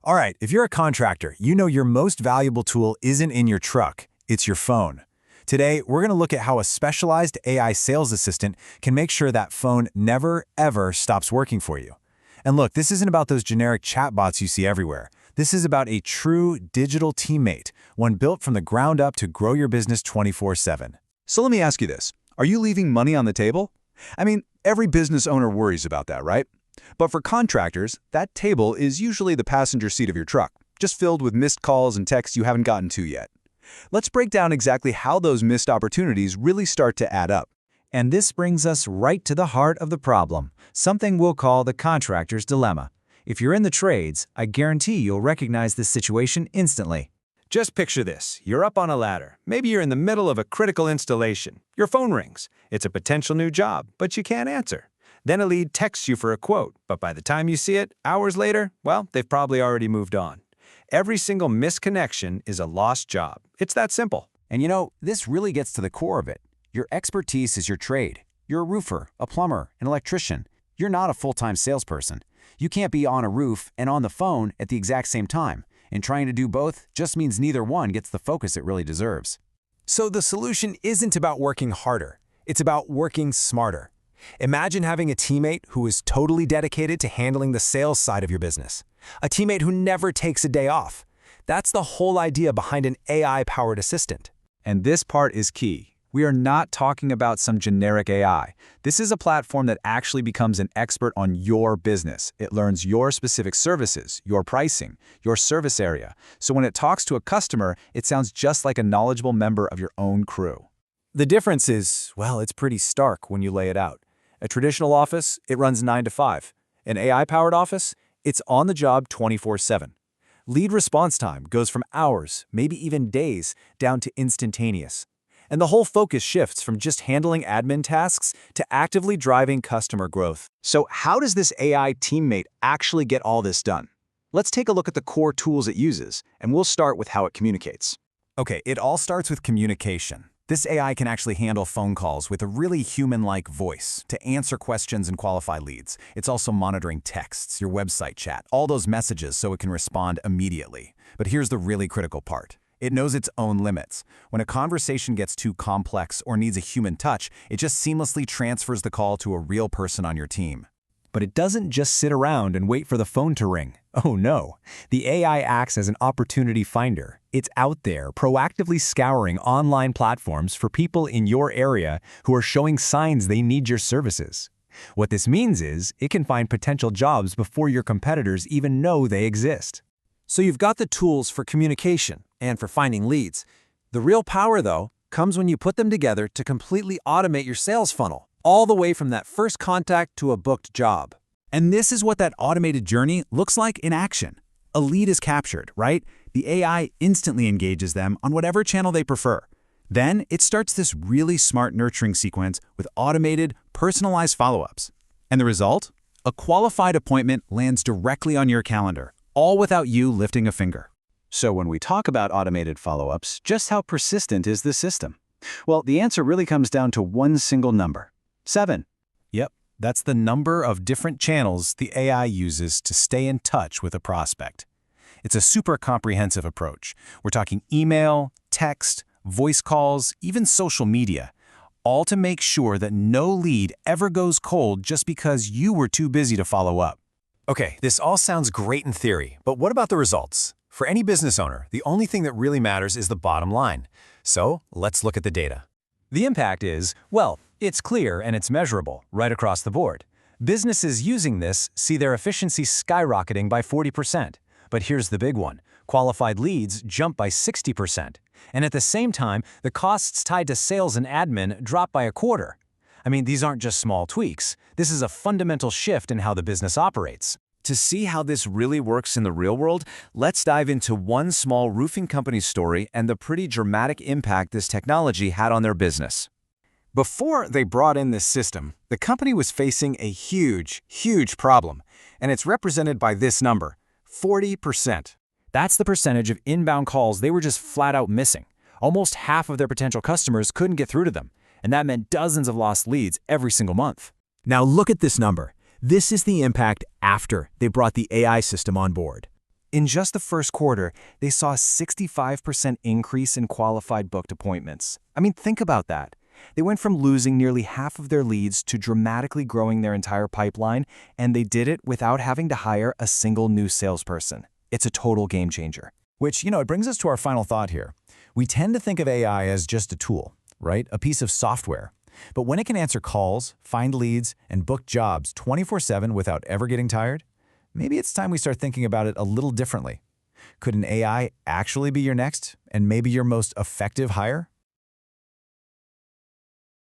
All right, if you're a contractor, you know your most valuable tool isn't in your truck, it's your phone. Today, we're going to look at how a specialized AI sales assistant can make sure that phone never, ever stops working for you. And look, this isn't about those generic chatbots you see everywhere. This is about a true digital teammate, one built from the ground up to grow your business 24/7. So let me ask you this. Are you leaving money on the table? I mean, every business owner worries about that, right? But for contractors, that table is usually the passenger seat of your truck, just filled with missed calls and texts you haven't gotten to yet. Let's break down exactly how those missed opportunities really start to add up. And this brings us right to the heart of the problem, something we'll call the contractor's dilemma. If you're in the trades, I guarantee you'll recognize this situation instantly. Just picture this. You're up on a ladder. Maybe you're in the middle of a critical installation. Your phone rings. It's a potential new job, but you can't answer. Then a lead texts you for a quote, but by the time you see it, hours later, well, they've probably already moved on. Every single missed connection is a lost job. It's that simple. And you know, this really gets to the core of it. Your expertise is your trade. You're a roofer, a plumber, an electrician. You're not a full-time salesperson. You can't be on a roof and on the phone at the exact same time. And trying to do both just means neither one gets the focus it really deserves. So the solution isn't about working harder. It's about working smarter. Imagine having a teammate who is totally dedicated to handling the sales side of your business. A teammate who never takes a day off. That's the whole idea behind an AI-powered assistant. And this part is key. We are not talking about some generic AI. This is a platform that actually becomes an expert on your business. It learns your specific services, your pricing, your service area. So when it talks to a customer, it sounds just like a knowledgeable member of your own crew. The difference is, well, it's pretty stark when you lay it out. A traditional office, it runs 9 to 5. An AI-powered office, it's on the job 24/7. Lead response time goes from hours, maybe even days, down to instantaneous. And the whole focus shifts from just handling admin tasks to actively driving customer growth. So how does this AI teammate actually get all this done? Let's take a look at the core tools it uses, and we'll start with how it communicates. Okay, it all starts with communication. This AI can actually handle phone calls with a really human-like voice to answer questions and qualify leads. It's also monitoring texts, your website chat, all those messages so it can respond immediately. But here's the really critical part. It knows its own limits. When a conversation gets too complex or needs a human touch, it just seamlessly transfers the call to a real person on your team. But it doesn't just sit around and wait for the phone to ring. Oh no, the AI acts as an opportunity finder. It's out there proactively scouring online platforms for people in your area who are showing signs they need your services. What this means is it can find potential jobs before your competitors even know they exist. So you've got the tools for communication and for finding leads. The real power, though, comes when you put them together to completely automate your sales funnel, all the way from that first contact to a booked job. And this is what that automated journey looks like in action. A lead is captured, right? The AI instantly engages them on whatever channel they prefer. Then it starts this really smart nurturing sequence with automated, personalized follow-ups. And the result? A qualified appointment lands directly on your calendar, all without you lifting a finger. So when we talk about automated follow-ups, just how persistent is this system? Well, the answer really comes down to one single number: 7. Yep, that's the number of different channels the AI uses to stay in touch with a prospect. It's a super comprehensive approach. We're talking email, text, voice calls, even social media, all to make sure that no lead ever goes cold just because you were too busy to follow up. Okay, this all sounds great in theory, but what about the results? For any business owner, the only thing that really matters is the bottom line. So let's look at the data. The impact is, well, it's clear and it's measurable right across the board. Businesses using this see their efficiency skyrocketing by 40%. But here's the big one. Qualified leads jump by 60%. And at the same time, the costs tied to sales and admin drop by a quarter. I mean, these aren't just small tweaks. This is a fundamental shift in how the business operates. To see how this really works in the real world, let's dive into one small roofing company's story and the pretty dramatic impact this technology had on their business. Before they brought in this system, the company was facing a huge problem, and it's represented by this number, 40%. That's the percentage of inbound calls they were just flat out missing. Almost half of their potential customers couldn't get through to them, and that meant dozens of lost leads every single month. Now look at this number. This is the impact after they brought the AI system on board. In just the first quarter, they saw a 65% increase in qualified booked appointments. I mean, think about that. They went from losing nearly half of their leads to dramatically growing their entire pipeline, and they did it without having to hire a single new salesperson. It's a total game changer. Which, it brings us to our final thought here. We tend to think of AI as just a tool, right? A piece of software. But when it can answer calls, find leads, and book jobs 24/7 without ever getting tired, maybe it's time we start thinking about it a little differently. Could an AI actually be your next and maybe your most effective hire?